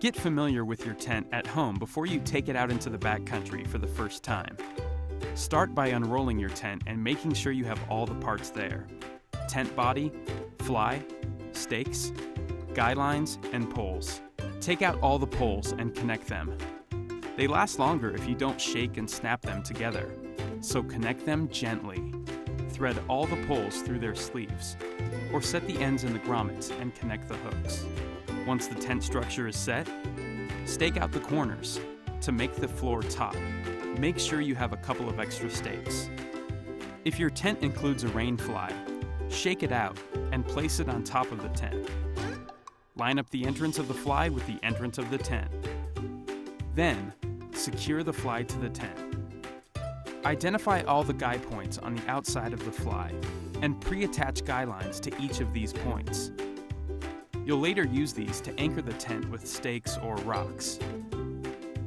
Get familiar with your tent at home before you take it out into the backcountry for the first time. Start by unrolling your tent and making sure you have all the parts there: tent body, fly, stakes, guy lines, and poles. Take out all the poles and connect them. They last longer if you don't shake and snap them together, so connect them gently. Thread all the poles through their sleeves, or set the ends in the grommets and connect the hooks. Once the tent structure is set, stake out the corners. To make the floor taut, make sure you have a couple of extra stakes. If your tent includes a rain fly, shake it out and place it on top of the tent. Line up the entrance of the fly with the entrance of the tent. Then, secure the fly to the tent. Identify all the guy points on the outside of the fly and pre-attach guy lines to each of these points. You'll later use these to anchor the tent with stakes or rocks.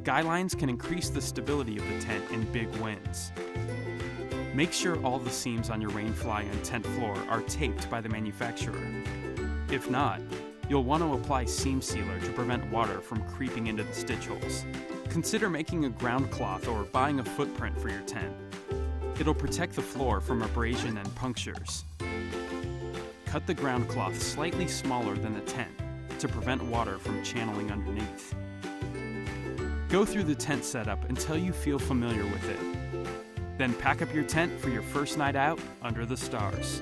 Guy lines can increase the stability of the tent in big winds. Make sure all the seams on your rain fly and tent floor are taped by the manufacturer. If not, you'll want to apply seam sealer to prevent water from creeping into the stitch holes. Consider making a ground cloth or buying a footprint for your tent. It'll protect the floor from abrasion and punctures. Cut the ground cloth slightly smaller than the tent to prevent water from channeling underneath. Go through the tent setup until you feel familiar with it. Then pack up your tent for your first night out under the stars.